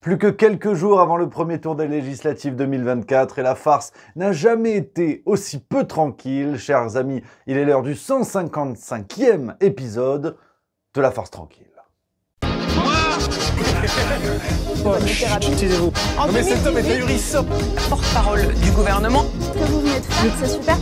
Plus que quelques jours avant le premier tour des législatives 2024 et la farce n'a jamais été aussi peu tranquille. Chers amis, il est l'heure du 155e épisode de la farce tranquille. Excusez-vous. Mais cet homme est ahurissant. Porte-parole du gouvernement. Ce que vous venez de faire, c'est super.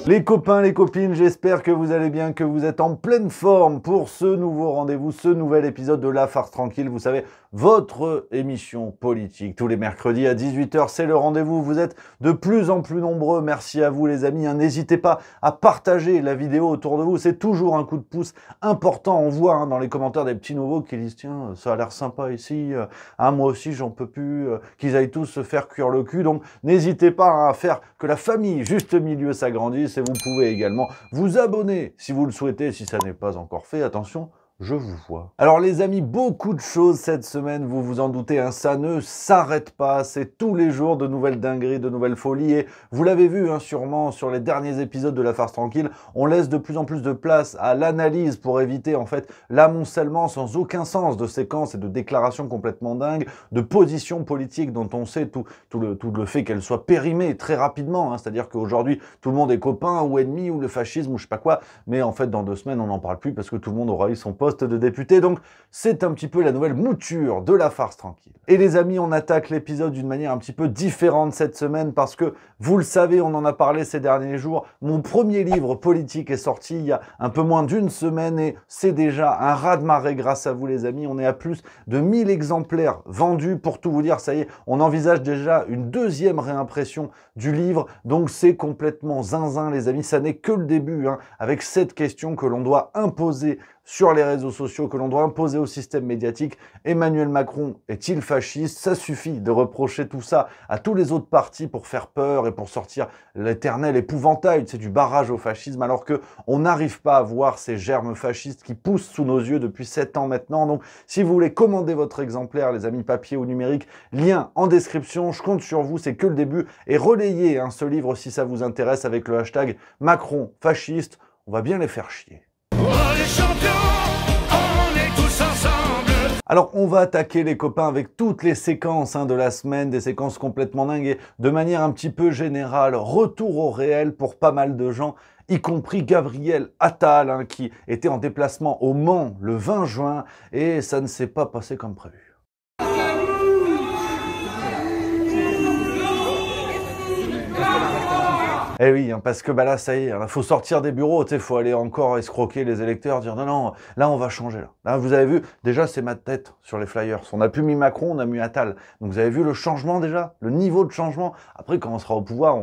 Les copains, les copines, j'espère que vous allez bien, que vous êtes en pleine forme pour ce nouveau rendez-vous, ce nouvel épisode de La Farce Tranquille. Vous savez, votre émission politique tous les mercredis à 18 h, c'est le rendez-vous. Vous êtes de plus en plus nombreux. Merci à vous les amis. N'hésitez pas à partager la vidéo autour de vous. C'est toujours un coup de pouce important. On voit dans les commentaires des petits nouveaux qui disent « Tiens, ça a l'air sympa ici. Moi aussi, j'en peux plus. » Qu'ils aillent tous se faire cuire le cul. Donc, n'hésitez pas à faire que la famille juste milieu s'agrandisse. Et vous pouvez également vous abonner si vous le souhaitez, si ça n'est pas encore fait. Attention, je vous vois. Alors les amis, beaucoup de choses cette semaine, vous vous en doutez, ça ne s'arrête pas, c'est tous les jours de nouvelles dingueries, de nouvelles folies, et vous l'avez vu sûrement sur les derniers épisodes de La Farce Tranquille, on laisse de plus en plus de place à l'analyse pour éviter en fait l'amoncellement sans aucun sens de séquences et de déclarations complètement dingues, de positions politiques dont on sait tout le fait qu'elles soient périmées très rapidement, c'est-à-dire qu'aujourd'hui tout le monde est copain ou ennemi ou le fascisme ou je sais pas quoi, mais en fait dans 2 semaines on n'en parle plus parce que tout le monde aura eu son poste de député, donc c'est un petit peu la nouvelle mouture de La Farce Tranquille. Et les amis, on attaque l'épisode d'une manière un petit peu différente cette semaine parce que, vous le savez, on en a parlé ces derniers jours, mon premier livre politique est sorti il y a un peu moins d'1 semaine et c'est déjà un raz-de-marée grâce à vous les amis. On est à plus de 1000 exemplaires vendus. Pour tout vous dire, ça y est, on envisage déjà une 2e réimpression du livre, donc c'est complètement zinzin les amis, ça n'est que le début, avec cette question que l'on doit imposer sur les réseaux sociaux, que l'on doit imposer au système médiatique. Emmanuel Macron est-il fasciste? Ça suffit de reprocher tout ça à tous les autres partis pour faire peur et pour sortir l'éternel épouvantail, du barrage au fascisme, alors que on n'arrive pas à voir ces germes fascistes qui poussent sous nos yeux depuis 7 ans maintenant. Donc, si vous voulez commander votre exemplaire, les amis, papier ou numérique, lien en description, je compte sur vous, c'est que le début, et relayez ce livre si ça vous intéresse avec le hashtag Macron fasciste, on va bien les faire chier. Alors on va attaquer les copains avec toutes les séquences de la semaine, des séquences complètement dingues et de manière un petit peu générale, retour au réel pour pas mal de gens, y compris Gabriel Attal qui était en déplacement au Mans le 20 juin et ça ne s'est pas passé comme prévu. Eh oui, parce que là, ça y est, il faut sortir des bureaux, il faut aller encore escroquer les électeurs, dire non, là, on va changer. Là, vous avez vu, déjà, c'est ma tête sur les flyers. On n'a plus mis Macron, on a mis Attal. Donc, vous avez vu le changement déjà, le niveau de changement. Après, quand on sera au pouvoir,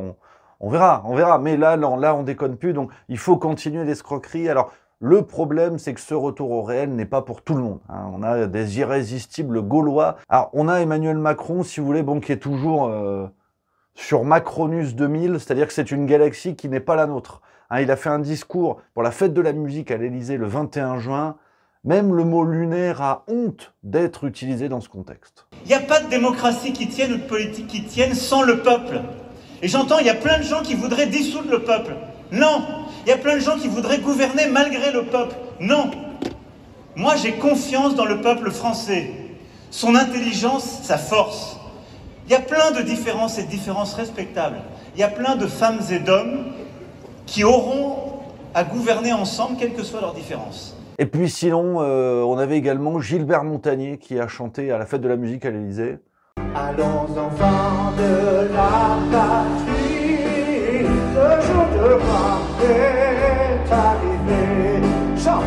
on verra. Mais là, on déconne plus, donc il faut continuer l'escroquerie. Alors, le problème, c'est que ce retour au réel n'est pas pour tout le monde. On a des irrésistibles Gaulois. Alors, on a Emmanuel Macron, si vous voulez, qui est toujours sur Macronus 2000, c'est-à-dire que c'est une galaxie qui n'est pas la nôtre. Il a fait un discours pour la fête de la musique à l'Élysée le 21 juin. Même le mot lunaire a honte d'être utilisé dans ce contexte. Il n'y a pas de démocratie qui tienne ou de politique qui tienne sans le peuple. Et j'entends, il y a plein de gens qui voudraient dissoudre le peuple. Non. Il y a plein de gens qui voudraient gouverner malgré le peuple. Non. Moi, j'ai confiance dans le peuple français. Son intelligence, sa force. Il y a plein de différences et de différences respectables. Il y a plein de femmes et d'hommes qui auront à gouverner ensemble, quelles que soient leurs différences. Et puis sinon, on avait également Gilbert Montagné qui a chanté à la fête de la musique à l'Élysée. Allons enfants de la patrie, le jour de gloire est arrivé.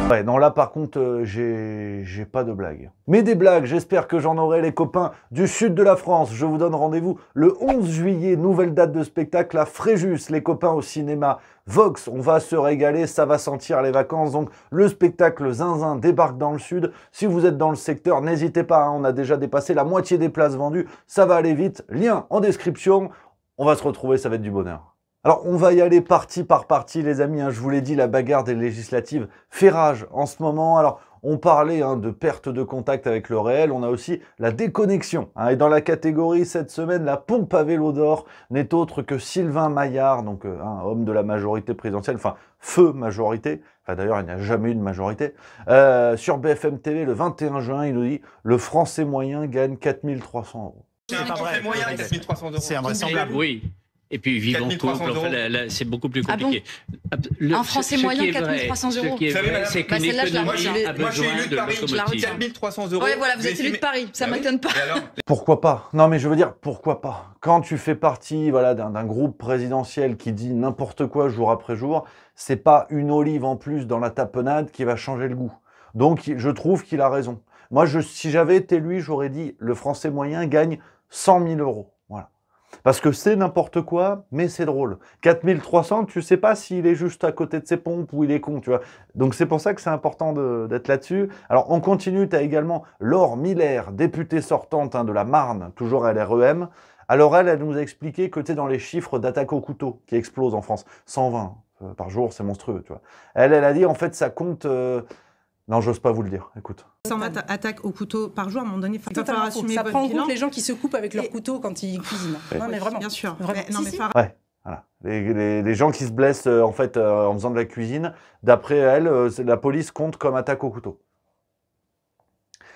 Ouais, non, là par contre, j'ai pas de blague. Mais des blagues, j'espère que j'en aurai les copains du sud de la France. Je vous donne rendez-vous le 11 juillet, nouvelle date de spectacle à Fréjus, les copains au cinéma Vox. On va se régaler, ça va sentir les vacances. Donc le spectacle Zinzin débarque dans le sud. Si vous êtes dans le secteur, n'hésitez pas, on a déjà dépassé la moitié des places vendues. Ça va aller vite, lien en description. On va se retrouver, ça va être du bonheur. Alors, on va y aller partie par partie, les amis. Je vous l'ai dit, la bagarre des législatives fait rage en ce moment. Alors, On parlait de perte de contact avec le réel, on a aussi la déconnexion. Et dans la catégorie cette semaine, la pompe à vélo d'or n'est autre que Sylvain Maillard, donc homme de la majorité présidentielle, enfin feu majorité, enfin d'ailleurs il n'y a jamais eu de majorité. Sur BFM TV le 21 juin, il nous dit « Le Français moyen gagne 4 300 €. C'est pas vrai. Moyen, 4 300 €. C'est invraisemblable. Oui. Et puis vivant couple, enfin, c'est beaucoup plus compliqué. Un Français moyen, 4 300 €. Ce qui est vrai, c'est qu'une économie a besoin de locomotives. 4 300 €. Oui, voilà, vous êtes élu de Paris, ça m'étonne pas. Pourquoi pas? Non, mais je veux dire, pourquoi pas? Quand tu fais partie d'un groupe présidentiel qui dit n'importe quoi jour après jour, c'est pas une olive en plus dans la tapenade qui va changer le goût. Donc, je trouve qu'il a raison. Moi, si j'avais été lui, j'aurais dit le Français moyen gagne 100 000 €. Voilà. Parce que c'est n'importe quoi, mais c'est drôle. 4 300, tu sais pas s'il est juste à côté de ses pompes ou il est con, tu vois. Donc c'est pour ça que c'est important d'être là-dessus. Alors on continue, tu as également Laure Miller, députée sortante de la Marne, toujours à LREM. Alors elle nous a expliqué que tu es dans les chiffres d'attaque au couteau qui explosent en France. 120 par jour, c'est monstrueux, tu vois. Elle a dit, en fait, ça compte... Non, j'ose pas vous le dire, écoute. 120 attaques au couteau par jour, à un moment donné, il va falloir assumer ça votre prend en bilan. compte les gens qui se coupent avec leur couteau quand ils cuisinent. Non, mais vraiment. Bien sûr. Vraiment. Non, mais Ouais, voilà. Les gens qui se blessent en faisant de la cuisine, d'après elle, la police compte comme attaque au couteau.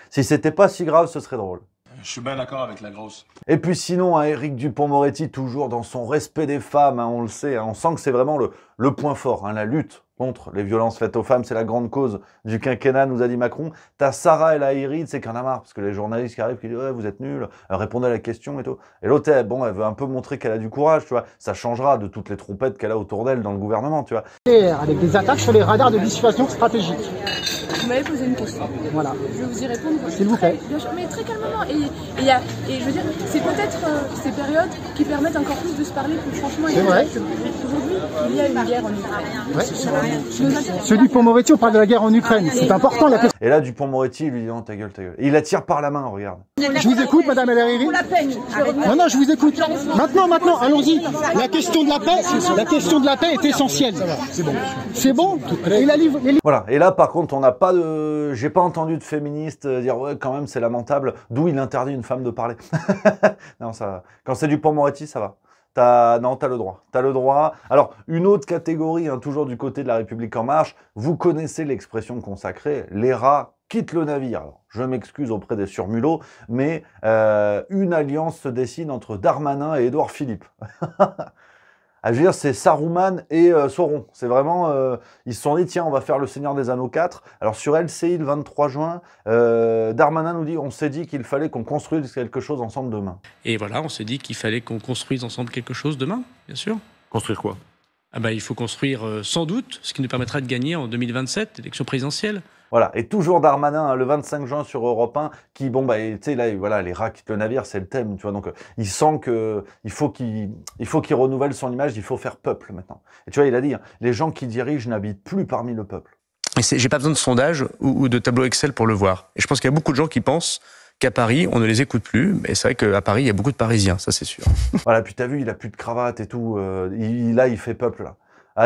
Si c'était pas si grave, ce serait drôle. Je suis bien d'accord avec la grosse. Et puis sinon, Éric Dupond-Moretti, toujours dans son respect des femmes, on le sait, on sent que c'est vraiment le point fort, la lutte contre les violences faites aux femmes, c'est la grande cause du quinquennat, nous a dit Macron. T'as Sarah El Haïry, c'est qu'un a marre, parce que les journalistes qui arrivent, qui disent ouais, vous êtes nuls, répondez à la question et tout. Et l'autre, elle veut un peu montrer qu'elle a du courage, tu vois. Ça changera de toutes les trompettes qu'elle a autour d'elle dans le gouvernement, tu vois. Avec des attaques sur les radars de dissuasion stratégique. Vous m'avez posé une question. Voilà. Je vais vous y répondre. S'il vous plaît. Bien sûr, mais très calmement. Et je veux dire, c'est peut-être ces périodes qui permettent encore plus de se parler plus franchement. C'est vrai. Aujourd'hui, il y a une guerre en Ukraine. Ouais. Ce Dupond-Moretti, on parle de la guerre en Ukraine. C'est important. Et là, Dupond-Moretti, il lui dit non, ta gueule, ta gueule. Et il la tire par la main, regarde. Je vous écoute, madame El Haïry. Non, je vous écoute. Maintenant, allons-y. La question de la paix est essentielle. C'est bon. C'est bon. Et voilà. Et là, par contre, on n'a pas de... J'ai pas entendu de féministe dire ouais, quand même, c'est lamentable. D'où il interdit une femme de parler. Non, ça... Quand c'est Dupond-Moretti, ça va. T'as le droit. T'as le droit. Alors, une autre catégorie, toujours du côté de la République En Marche, vous connaissez l'expression consacrée, les rats quittent le navire. Alors, je m'excuse auprès des surmulots, mais une alliance se dessine entre Darmanin et Édouard Philippe. Je veux dire, c'est Saruman et Sauron. C'est vraiment... ils se sont dit, tiens, on va faire le Seigneur des Anneaux 4. Alors, sur LCI, le 23 juin, Darmanin nous dit, on s'est dit qu'il fallait qu'on construise quelque chose ensemble demain. Et voilà, on s'est dit qu'il fallait qu'on construise ensemble quelque chose demain, bien sûr. Construire quoi? Il faut construire sans doute, ce qui nous permettra de gagner en 2027, l'élection présidentielle. Voilà, et toujours Darmanin, le 25 juin sur Europe 1, qui, tu sais, là, voilà, les rats quittent le navire, c'est le thème, tu vois, donc il sent qu'il faut qu'il renouvelle son image, il faut faire peuple maintenant. Et tu vois, il a dit, les gens qui dirigent n'habitent plus parmi le peuple. J'ai pas besoin de sondage ou de tableau Excel pour le voir. Et je pense qu'il y a beaucoup de gens qui pensent qu'à Paris, on ne les écoute plus, mais c'est vrai qu'à Paris, il y a beaucoup de Parisiens, ça c'est sûr. Voilà, puis t'as vu, il a plus de cravate et tout, là, il fait peuple, là.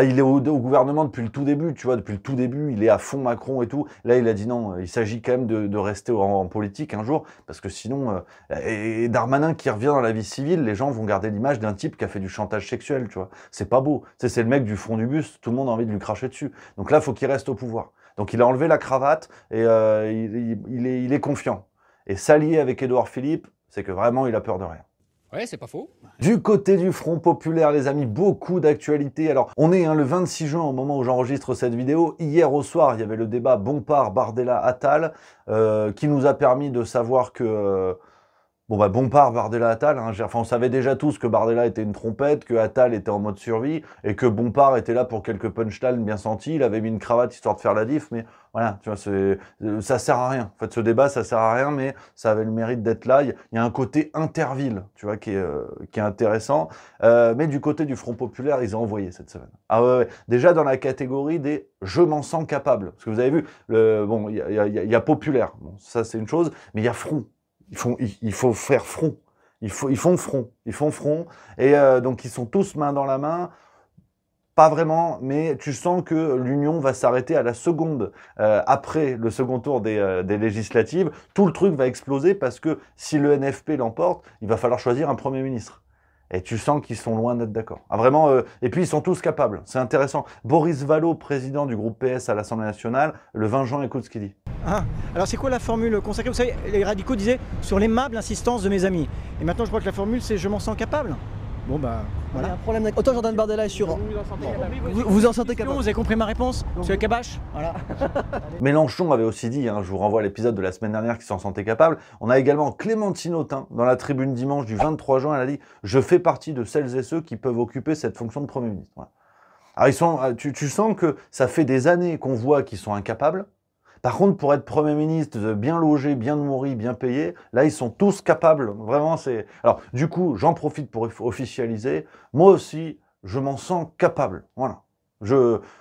Il est au gouvernement depuis le tout début, tu vois, depuis le tout début, il est à fond Macron et tout. Là, il a dit non, il s'agit quand même de rester en politique un jour, parce que sinon, et Darmanin qui revient dans la vie civile, les gens vont garder l'image d'un type qui a fait du chantage sexuel, tu vois. C'est pas beau. Tu sais, c'est le mec du fond du bus, tout le monde a envie de lui cracher dessus. Donc là, il faut qu'il reste au pouvoir. Donc il a enlevé la cravate et il est confiant. Et s'allier avec Édouard Philippe, c'est que vraiment, il a peur de rien. Ouais, c'est pas faux. Du côté du Front Populaire, les amis, beaucoup d'actualités. Alors, on est le 26 juin au moment où j'enregistre cette vidéo. Hier au soir, il y avait le débat Bompard, Bardella, Attal, qui nous a permis de savoir que... Bompard, Bardella, Attal, enfin, on savait déjà tous que Bardella était une trompette, que Attal était en mode survie, et que Bompard était là pour quelques punchlines bien sentis. Il avait mis une cravate histoire de faire la diff, mais voilà, tu vois, ça sert à rien. En fait, ce débat, ça sert à rien, mais ça avait le mérite d'être là. Il y a un côté interville, tu vois, qui est intéressant. Mais du côté du Front Populaire, ils ont envoyé cette semaine. Ah ouais. Déjà dans la catégorie des « je m'en sens capable ». Parce que vous avez vu, il y a populaire, bon, ça c'est une chose, mais il y a front. Il faut faire front. Ils font front. Et donc, ils sont tous main dans la main. pas vraiment, mais tu sens que l'union va s'arrêter à la seconde après le second tour des législatives. Tout le truc va exploser parce que si le NFP l'emporte, il va falloir choisir un Premier ministre. Et tu sens qu'ils sont loin d'être d'accord. Ah, vraiment, et puis ils sont tous capables. C'est intéressant. Boris Vallaud, président du groupe PS à l'Assemblée nationale, le 20 juin, écoute ce qu'il dit. Ah, alors c'est quoi la formule consacrée? Vous savez, les radicaux disaient « sur l'aimable insistance de mes amis ». Et maintenant, je crois que la formule, c'est « je m'en sens capable ». Bon bah voilà. Il y a un problème. Autant Jordan Bardella est sur. Vous en sentez capable. Vous avez compris ma réponse, monsieur le Cabache. Voilà. Mélenchon avait aussi dit, hein, je vous renvoie à l'épisode de la semaine dernière qui s'en sentait capable. On a également Clémentine Autain dans la tribune dimanche du 23 juin. Elle a dit « Je fais partie de celles et ceux qui peuvent occuper cette fonction de Premier ministre. Voilà. » Alors ils sont, tu sens que ça fait des années qu'on voit qu'ils sont incapables. Par contre, pour être Premier ministre, bien logé, bien nourri, bien payé, là, ils sont tous capables. Vraiment, c'est... Alors, du coup, j'en profite pour officialiser. Moi aussi, je m'en sens capable. Voilà.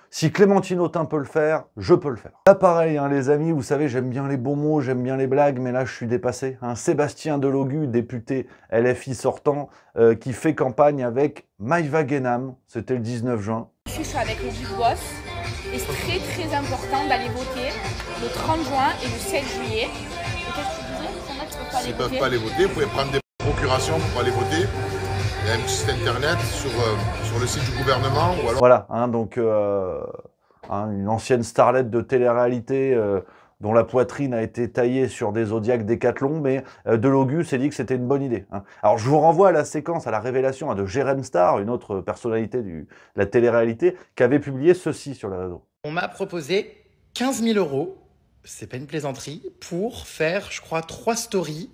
Si Clémentine Autain peut le faire, je peux le faire. Là, pareil, hein, les amis, vous savez, j'aime bien les bons mots, j'aime bien les blagues, mais là, je suis dépassé. Hein. Sébastien Delogu, député LFI sortant, qui fait campagne avec Maïva Guénam. C'était le 19 juin. Je suis avec le Big Boss. Et c'est très très important d'aller voter le 30 juin et le 7 juillet. Et qu'est-ce que tu disais? Il y en a qui ne peuvent pas aller voter. S'ils ne peuvent pas aller voter, vous pouvez prendre des procurations pour aller voter. Il y a un site internet sur le site du gouvernement. Ou alors... Voilà, hein, donc une ancienne starlette de télé-réalité dont la poitrine a été taillée sur des Zodiac Décathlon, mais Delogu s'est dit que c'était une bonne idée. Hein. Alors je vous renvoie à la séquence, à la révélation de Jérém Star, une autre personnalité de la télé-réalité, qui avait publié ceci sur les réseaux. On m'a proposé 15 000 €, c'est pas une plaisanterie, pour faire, je crois, 3 stories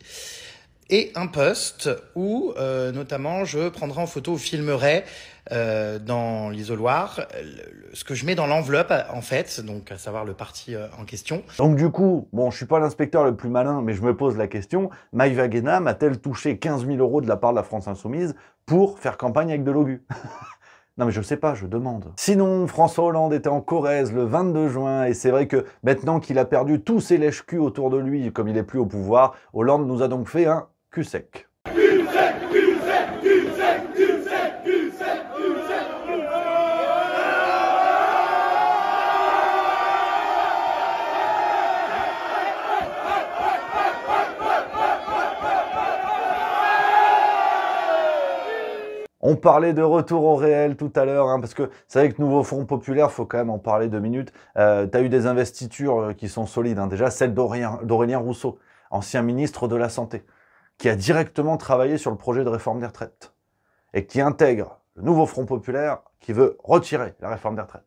et un post où, notamment, je prendrai en photo ou filmerai dans l'isoloir ce que je mets dans l'enveloppe, en fait, donc à savoir le parti en question. Donc du coup, bon, je suis pas l'inspecteur le plus malin, mais je me pose la question, Maïva Guénam a-t-elle touché 15 000 € de la part de la France Insoumise pour faire campagne avec Delogu? Non mais je sais pas, je demande. Sinon, François Hollande était en Corrèze le 22 juin, et c'est vrai que maintenant qu'il a perdu tous ses lèche-culs autour de lui, comme il est plus au pouvoir, Hollande nous a donc fait un cul sec. On parlait de retour au réel tout à l'heure, hein, parce que c'est vrai que nouveau Front Populaire, faut quand même en parler 2 minutes. T'as eu des investitures qui sont solides, hein. Déjà celle d'Aurélien Rousseau, ancien ministre de la Santé, qui a directement travaillé sur le projet de réforme des retraites, et qui intègre le nouveau Front Populaire qui veut retirer la réforme des retraites.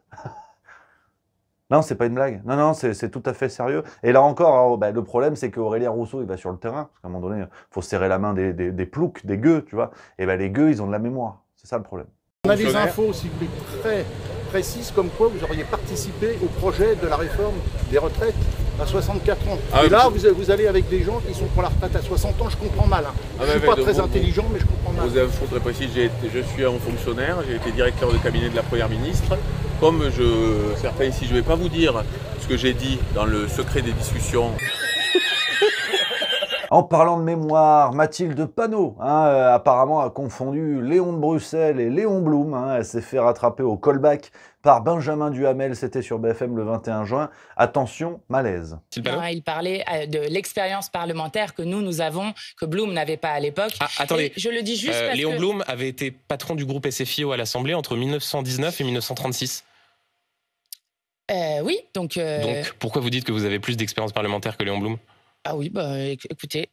Non, c'est pas une blague. Non, non, c'est tout à fait sérieux. Et là encore, alors, bah, le problème, c'est qu'Aurélien Rousseau, il va sur le terrain. Parce qu'à un moment donné, il faut serrer la main des ploucs, des gueux, tu vois. Et ben les gueux, ils ont de la mémoire. C'est ça le problème. On a des infos, si vous voulez, très précises, comme quoi vous auriez participé au projet de la réforme des retraites à 64 ans. Ah, et là, vous allez avec des gens qui sont pour la retraite à 60 ans, je comprends mal. Hein. Je ne suis pas très intelligent, mais je comprends mal. Vos infos très précises, je suis un fonctionnaire, j'ai été directeur de cabinet de la Première ministre. Comme certains ici, je ne vais pas vous dire ce que j'ai dit dans le secret des discussions. En parlant de mémoire, Mathilde Panot, hein, apparemment a confondu Léon de Bruxelles et Léon Blum. Hein, elle s'est fait rattraper au callback par Benjamin Duhamel, c'était sur BFM le 21 juin. Attention, malaise. Il parlait de l'expérience parlementaire que nous avons, que Blum n'avait pas à l'époque. Ah, attendez, et je le dis juste parce Léon que... Blum avait été patron du groupe SFIO à l'Assemblée entre 1919 et 1936. Oui, donc... Donc, pourquoi vous dites que vous avez plus d'expérience parlementaire que Léon Blum? Ah oui, bah écoutez...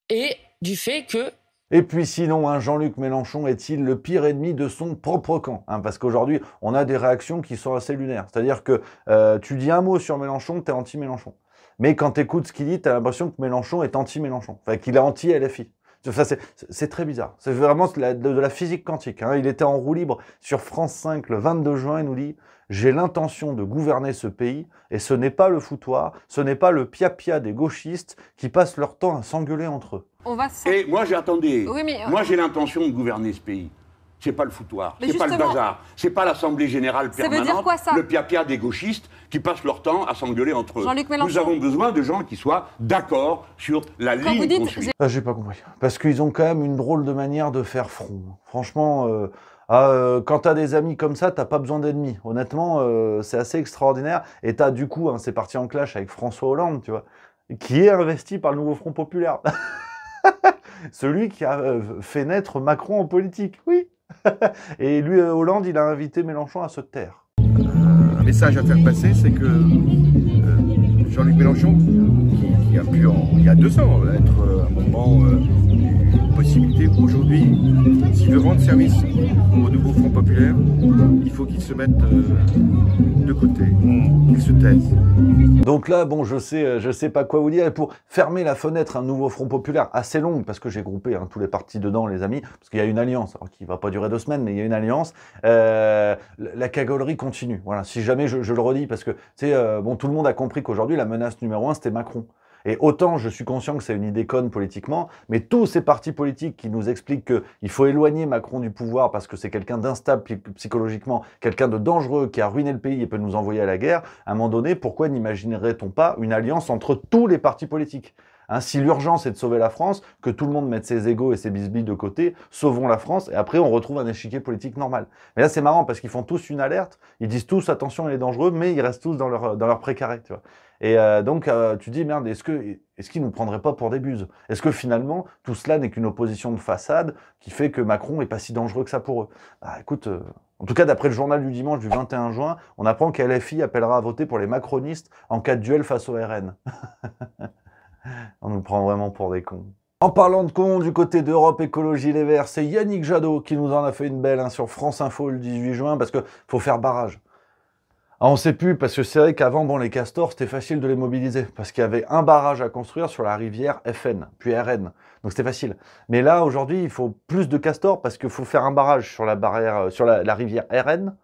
Et du fait que... Et puis sinon, hein, Jean-Luc Mélenchon est-il le pire ennemi de son propre camp, hein, parce qu'aujourd'hui, on a des réactions qui sont assez lunaires. C'est-à-dire que tu dis un mot sur Mélenchon, t'es anti-Mélenchon. Mais quand t'écoutes ce qu'il dit, t'as l'impression que Mélenchon est anti-Mélenchon. Enfin, qu'il est anti-LFI. Enfin, c'est très bizarre. C'est vraiment de la physique quantique. Hein. Il était en roue libre sur France 5 le 22 juin. Il nous dit « J'ai l'intention de gouverner ce pays et ce n'est pas le foutoir, ce n'est pas le pia-pia des gauchistes qui passent leur temps à s'engueuler entre eux. » Et moi, moi j'ai l'intention de gouverner ce pays. C'est pas le foutoir, c'est pas le bazar, c'est pas l'Assemblée Générale permanente, ça veut dire quoi, ça? Le pia-pia des gauchistes qui passent leur temps à s'engueuler entre eux. Jean-Luc Mélenchon. Nous avons besoin de gens qui soient d'accord sur la ligne qu'on suit. Ah, j'ai pas compris. Parce qu'ils ont quand même une drôle de manière de faire front. Franchement, Quand tu as des amis comme ça, tu n'as pas besoin d'ennemis. Honnêtement, c'est assez extraordinaire. Et tu as du coup, c'est parti en clash avec François Hollande, tu vois, qui est investi par le nouveau Front Populaire. Celui qui a fait naître Macron en politique, oui. Et lui, Hollande, il a invité Mélenchon à se taire. Un message à faire passer, c'est que Jean-Luc Mélenchon, qui a pu, il y a 2 ans, être un moment, une possibilité, aujourd'hui, s'il veut rendre service au nouveau Front Populaire, il faut qu'il se mette de côté, qu'il se taise. Donc là, bon, je sais pas quoi vous dire. Et pour fermer la fenêtre à un nouveau Front Populaire assez longue, parce que j'ai groupé tous les partis dedans, les amis, parce qu'il y a une alliance, alors qui va pas durer 2 semaines, mais il y a une alliance, la cagolerie continue. Voilà, si jamais je le redis, parce que bon, tout le monde a compris qu'aujourd'hui, la menace numéro 1, c'était Macron. Et autant je suis conscient que c'est une idée conne politiquement, mais tous ces partis politiques qui nous expliquent qu'il faut éloigner Macron du pouvoir parce que c'est quelqu'un d'instable psychologiquement, quelqu'un de dangereux qui a ruiné le pays et peut nous envoyer à la guerre, à un moment donné, pourquoi n'imaginerait-on pas une alliance entre tous les partis politiques ? Si l'urgence est de sauver la France, que tout le monde mette ses égos et ses bisbilles de côté, sauvons la France, et après on retrouve un échiquier politique normal. Mais là c'est marrant parce qu'ils font tous une alerte, ils disent tous attention il est dangereux, mais ils restent tous dans leur précaré, tu vois. Et donc tu dis merde, est-ce qu'ils nous prendraient pas pour des buses? Est-ce que finalement tout cela n'est qu'une opposition de façade qui fait que Macron est pas si dangereux que ça pour eux? Bah écoute, en tout cas d'après le journal du dimanche du 21 juin, on apprend qu'LFI appellera à voter pour les macronistes en cas de duel face au RN. On nous prend vraiment pour des cons. En parlant de cons, du côté d'Europe Écologie Les Verts, c'est Yannick Jadot qui nous en a fait une belle sur France Info le 18 juin, parce que faut faire barrage. On ne sait plus, parce que c'est vrai qu'avant, bon, les castors, c'était facile de les mobiliser, parce qu'il y avait un barrage à construire sur la rivière FN, puis RN, donc c'était facile. Mais là, aujourd'hui, il faut plus de castors, parce qu'il faut faire un barrage sur la rivière RN,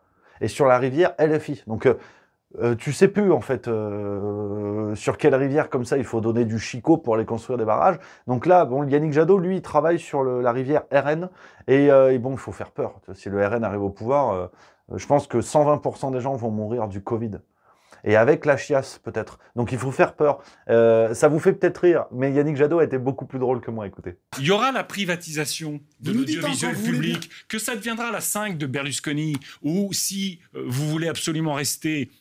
et sur la rivière LFI. Donc, tu sais plus, en fait, sur quelle rivière, comme ça, il faut donner du chicot pour aller construire des barrages. Donc là, bon, Yannick Jadot, lui, il travaille sur la rivière RN, et bon, il faut faire peur. Si le RN arrive au pouvoir, je pense que 120% des gens vont mourir du Covid. Et avec la chiasse, peut-être. Donc il faut faire peur. Ça vous fait peut-être rire, mais Yannick Jadot a été beaucoup plus drôle que moi, écoutez. Il y aura la privatisation de l'audiovisuel public, que ça deviendra la 5 de Berlusconi, ou si vous voulez absolument rester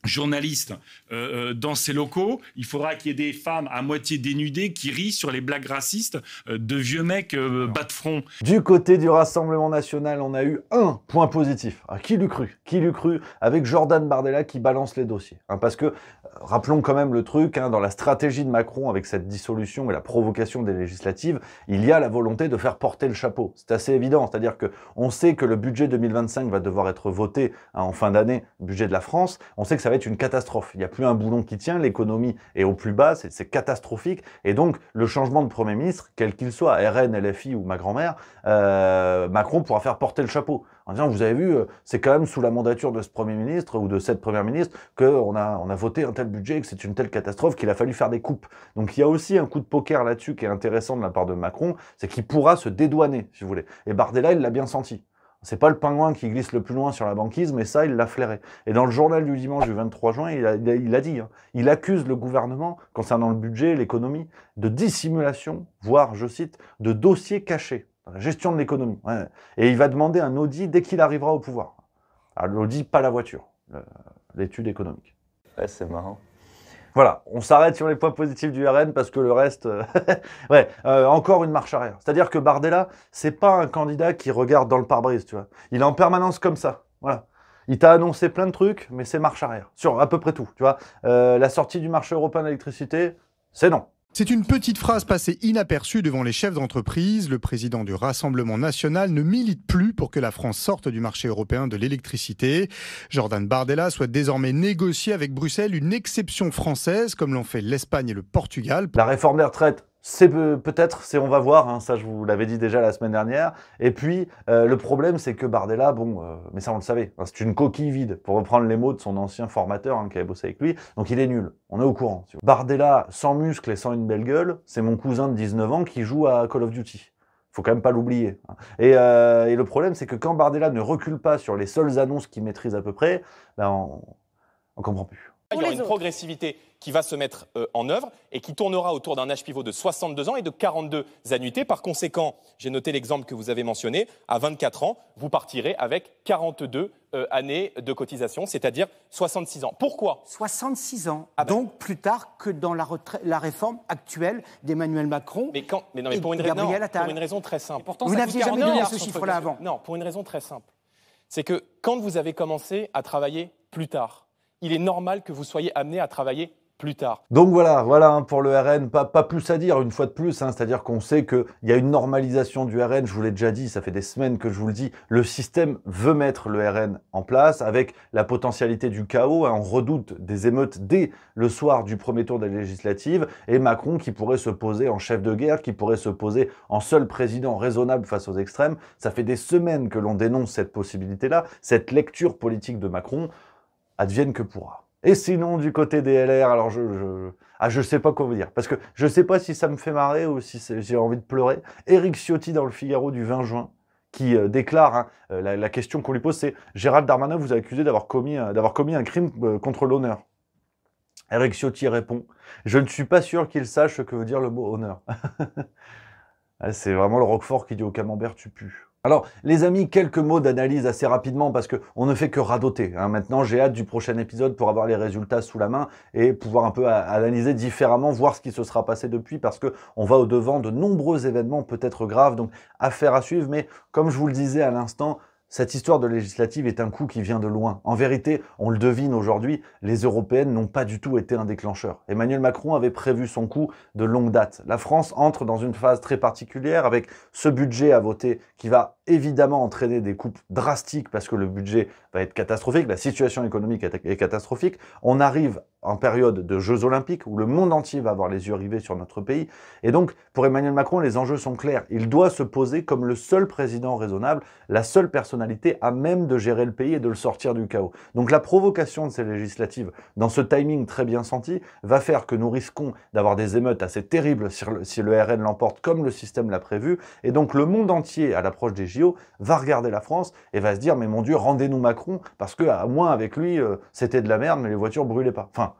journaliste dans ces locaux, il faudra qu'il y ait des femmes à moitié dénudées qui rient sur les blagues racistes de vieux mecs bas de front. Du côté du Rassemblement National, on a eu un point positif. Qui l'eût cru? Qui l'eût cru? Avec Jordan Bardella qui balance les dossiers. Parce que, rappelons quand même le truc, dans la stratégie de Macron avec cette dissolution et la provocation des législatives, il y a la volonté de faire porter le chapeau. C'est assez évident, c'est-à-dire qu'on sait que le budget 2025 va devoir être voté en fin d'année, budget de la France, on sait que ça va être une catastrophe. Il n'y a plus un boulon qui tient, l'économie est au plus bas, c'est catastrophique. Et donc, le changement de Premier ministre, quel qu'il soit, RN, LFI ou ma grand-mère, Macron pourra faire porter le chapeau. En disant, vous avez vu, c'est quand même sous la mandature de ce Premier ministre ou de cette Première ministre qu'on a voté un tel budget, que c'est une telle catastrophe qu'il a fallu faire des coupes. Donc il y a aussi un coup de poker là-dessus qui est intéressant de la part de Macron, c'est qu'il pourra se dédouaner, si vous voulez. Et Bardella, il l'a bien senti. C'est pas le pingouin qui glisse le plus loin sur la banquise, mais ça, il l'a flairé. Et dans le journal du dimanche du 23 juin, il a dit, il accuse le gouvernement, concernant le budget, l'économie, de dissimulation, voire, je cite, de dossiers cachés, dans la gestion de l'économie. Ouais. Et il va demander un audit dès qu'il arrivera au pouvoir. Alors l'audit, pas la voiture, l'étude économique. Ouais, c'est marrant. Voilà, on s'arrête sur les points positifs du RN parce que le reste, ouais, encore une marche arrière. C'est-à-dire que Bardella, c'est pas un candidat qui regarde dans le pare-brise, tu vois. Il est en permanence comme ça, voilà. Il t'a annoncé plein de trucs, mais c'est marche arrière, sur à peu près tout, tu vois. La sortie du marché européen de l'électricité, c'est non. C'est une petite phrase passée inaperçue devant les chefs d'entreprise. Le président du Rassemblement National ne milite plus pour que la France sorte du marché européen de l'électricité. Jordan Bardella souhaite désormais négocier avec Bruxelles une exception française, comme l'ont fait l'Espagne et le Portugal. La réforme des retraites, c'est peut-être, on va voir, ça je vous l'avais dit déjà la semaine dernière. Et puis, le problème, c'est que Bardella, mais ça on le savait, c'est une coquille vide, pour reprendre les mots de son ancien formateur qui avait bossé avec lui, donc il est nul, on est au courant. Bardella, sans muscles et sans une belle gueule, c'est mon cousin de 19 ans qui joue à Call of Duty. Faut quand même pas l'oublier. Et le problème, c'est que quand Bardella ne recule pas sur les seules annonces qu'il maîtrise à peu près, on comprend plus. Il y aura une progressivité qui va se mettre en œuvre et qui tournera autour d'un âge pivot de 62 ans et de 42 annuités. Par conséquent, j'ai noté l'exemple que vous avez mentionné, à 24 ans, vous partirez avec 42 années de cotisation, c'est-à-dire 66 ans. Pourquoi ? 66 ans, donc plus tard que dans la réforme actuelle d'Emmanuel Macron mais pour une raison très simple. Pourtant, vous n'aviez jamais donné ce chiffre-là avant. Non, pour une raison très simple. C'est que quand vous avez commencé à travailler plus tard, il est normal que vous soyez amené à travailler plus tard. Donc voilà pour le RN, pas plus à dire une fois de plus, c'est-à-dire qu'on sait qu'il y a une normalisation du RN, je vous l'ai déjà dit, ça fait des semaines que je vous le dis, le système veut mettre le RN en place avec la potentialité du chaos, on redoute des émeutes dès le soir du premier tour des législatives, et Macron qui pourrait se poser en chef de guerre, qui pourrait se poser en seul président raisonnable face aux extrêmes, ça fait des semaines que l'on dénonce cette possibilité-là, cette lecture politique de Macron, advienne que pourra. Et sinon, du côté des LR, alors je sais pas quoi vous dire, parce que je sais pas si ça me fait marrer ou si j'ai envie de pleurer. Éric Ciotti dans le Figaro du 20 juin, qui déclare, la question qu'on lui pose, c'est « Gérald Darmanin vous a accusé d'avoir commis un crime contre l'honneur ». Éric Ciotti répond « Je ne suis pas sûr qu'il sache ce que veut dire le mot honneur ». C'est vraiment le Roquefort qui dit au camembert « tu pues ». Alors, les amis, quelques mots d'analyse assez rapidement parce qu'on ne fait que radoter. Maintenant, j'ai hâte du prochain épisode pour avoir les résultats sous la main et pouvoir un peu analyser différemment, voir ce qui se sera passé depuis parce qu'on va au-devant de nombreux événements peut-être graves, donc affaire à suivre. Mais comme je vous le disais à l'instant, cette histoire de législative est un coup qui vient de loin. En vérité, on le devine aujourd'hui, les européennes n'ont pas du tout été un déclencheur. Emmanuel Macron avait prévu son coup de longue date. La France entre dans une phase très particulière avec ce budget à voter qui va évidemment entraîner des coupes drastiques parce que le budget va être catastrophique, la situation économique est catastrophique. On arrive en période de Jeux Olympiques où le monde entier va avoir les yeux rivés sur notre pays. Et donc, pour Emmanuel Macron, les enjeux sont clairs. Il doit se poser comme le seul président raisonnable, la seule personnalité à même de gérer le pays et de le sortir du chaos. Donc la provocation de ces législatives, dans ce timing très bien senti, va faire que nous risquons d'avoir des émeutes assez terribles si le RN l'emporte comme le système l'a prévu. Et donc le monde entier, à l'approche des JO, va regarder la France et va se dire « Mais mon Dieu, rendez-nous Macron, parce que à moins avec lui, c'était de la merde, mais les voitures brûlaient pas. » Enfin,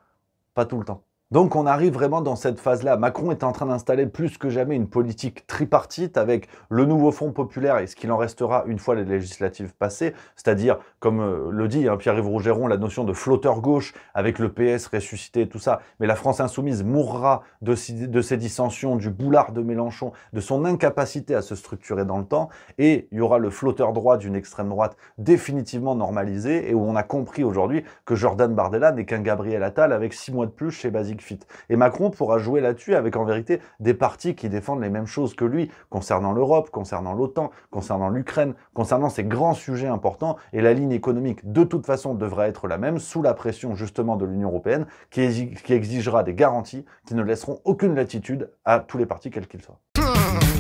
pas tout le temps. Donc on arrive vraiment dans cette phase-là. Macron est en train d'installer plus que jamais une politique tripartite avec le nouveau Front populaire et ce qu'il en restera une fois les législatives passées, c'est-à-dire, comme le dit Pierre-Yves Rougeron, la notion de flotteur gauche avec le PS ressuscité et tout ça. Mais la France insoumise mourra de ses dissensions, du boulard de Mélenchon, de son incapacité à se structurer dans le temps. Et il y aura le flotteur droit d'une extrême droite définitivement normalisé et où on a compris aujourd'hui que Jordan Bardella n'est qu'un Gabriel Attal avec 6 mois de plus chez Basic Fit. Et Macron pourra jouer là-dessus avec en vérité des partis qui défendent les mêmes choses que lui concernant l'Europe, concernant l'OTAN, concernant l'Ukraine, concernant ces grands sujets importants. Et la ligne économique de toute façon devra être la même sous la pression justement de l'Union européenne qui exigera des garanties qui ne laisseront aucune latitude à tous les partis quels qu'ils soient.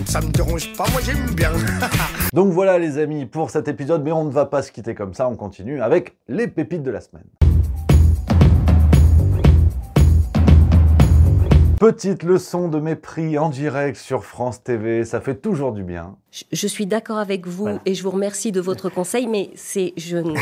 Ça me dérange pas, moi j'aime bien. Donc voilà les amis pour cet épisode, mais on ne va pas se quitter comme ça, on continue avec les pépites de la semaine. Petite leçon de mépris en direct sur France TV, ça fait toujours du bien. Je suis d'accord avec vous et je vous remercie de votre conseil, mais c'est non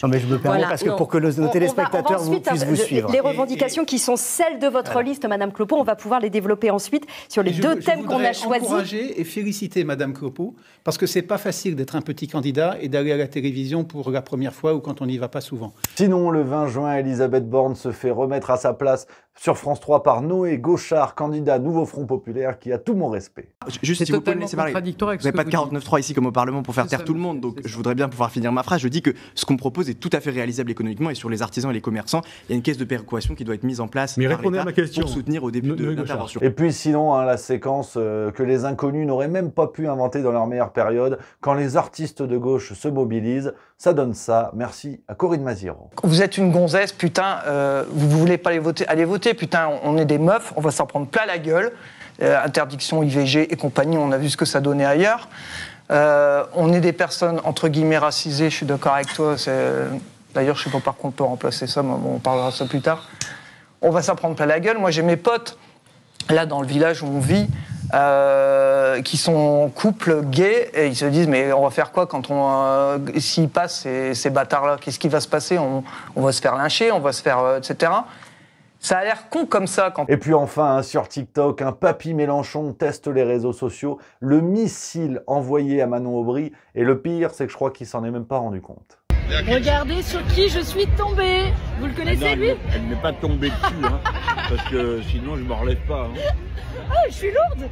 mais je me permets parce que pour que nos téléspectateurs puissent vous suivre. Les revendications qui sont celles de votre liste, Madame Clopot, on va pouvoir les développer ensuite sur les deux thèmes qu'on a choisis. Je voudrais encourager et féliciter Madame Clopot parce que c'est pas facile d'être un petit candidat et d'aller à la télévision pour la première fois ou quand on n'y va pas souvent. Sinon, le 20 juin, Elisabeth Borne se fait remettre à sa place sur France 3 par Noé Gauchard, candidat Nouveau Front Populaire, qui a tout mon respect. Juste si vous pouvez me laisser parler. Vous n'avez pas de 49.3 ici comme au Parlement pour faire taire tout le monde, donc je voudrais bien pouvoir finir ma phrase. Je dis que ce qu'on propose est tout à fait réalisable économiquement et sur les artisans et les commerçants, il y a une caisse de péréquation qui doit être mise en place par l'État pour soutenir au début de l'intervention. Et puis sinon, la séquence que les inconnus n'auraient même pas pu inventer dans leur meilleure période, quand les artistes de gauche se mobilisent, ça donne ça. Merci à Corinne Maziero. Vous êtes une gonzesse, putain, vous voulez pas aller voter, putain, on est des meufs, on va s'en prendre plein la gueule. Interdiction IVG et compagnie, on a vu ce que ça donnait ailleurs. On est des personnes, entre guillemets, racisées, je suis d'accord avec toi. D'ailleurs, je sais pas par contre on peut remplacer ça, mais bon, on parlera de ça plus tard. On va s'en prendre plein la gueule. Moi, j'ai mes potes, là, dans le village où on vit, qui sont en couple gay, et ils se disent mais on va faire quoi quand s'ils passent ces bâtards-là, qu'est-ce qui va se passer, on va se faire lyncher, on va se faire etc. Ça a l'air con comme ça. Et puis enfin, hein, sur TikTok, un papy Mélenchon teste les réseaux sociaux, le missile envoyé à Manon Aubry, et le pire, c'est que je crois qu'il s'en est même pas rendu compte. Regardez sur qui je suis tombée. Vous le connaissez, lui? Elle n'est pas tombée dessus, hein, parce que sinon je ne me relève pas. Hein. Oh, je suis lourde.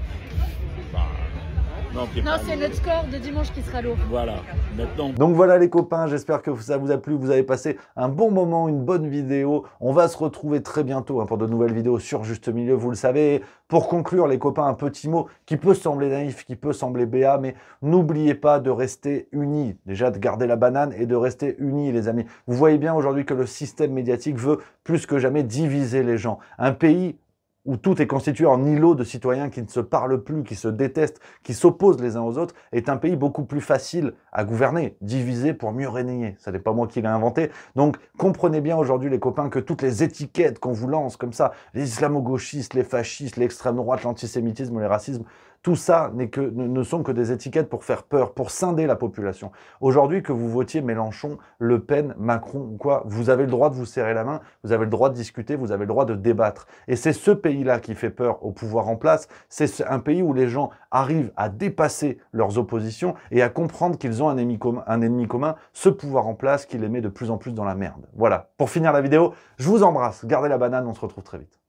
Non, c'est notre score de dimanche qui sera lourd. Voilà, maintenant. Donc voilà les copains, j'espère que ça vous a plu, vous avez passé un bon moment, une bonne vidéo. On va se retrouver très bientôt hein, pour de nouvelles vidéos sur Juste Milieu, vous le savez. Pour conclure les copains, un petit mot qui peut sembler naïf, qui peut sembler béat, mais n'oubliez pas de rester unis. Déjà de garder la banane et de rester unis les amis. Vous voyez bien aujourd'hui que le système médiatique veut plus que jamais diviser les gens. Un pays où tout est constitué en îlots de citoyens qui ne se parlent plus, qui se détestent, qui s'opposent les uns aux autres, est un pays beaucoup plus facile à gouverner, divisé pour mieux régner. Ça n'est pas moi qui l'ai inventé. Donc comprenez bien aujourd'hui les copains que toutes les étiquettes qu'on vous lance comme ça, les islamo-gauchistes, les fascistes, l'extrême droite, l'antisémitisme, le racisme, tout ça ne sont que des étiquettes pour faire peur, pour scinder la population. Aujourd'hui, que vous votiez Mélenchon, Le Pen, Macron ou quoi, vous avez le droit de vous serrer la main, vous avez le droit de discuter, vous avez le droit de débattre. Et c'est ce pays-là qui fait peur au pouvoir en place. C'est un pays où les gens arrivent à dépasser leurs oppositions et à comprendre qu'ils ont un ennemi commun, ce pouvoir en place qui les met de plus en plus dans la merde. Voilà. Pour finir la vidéo, je vous embrasse. Gardez la banane, on se retrouve très vite.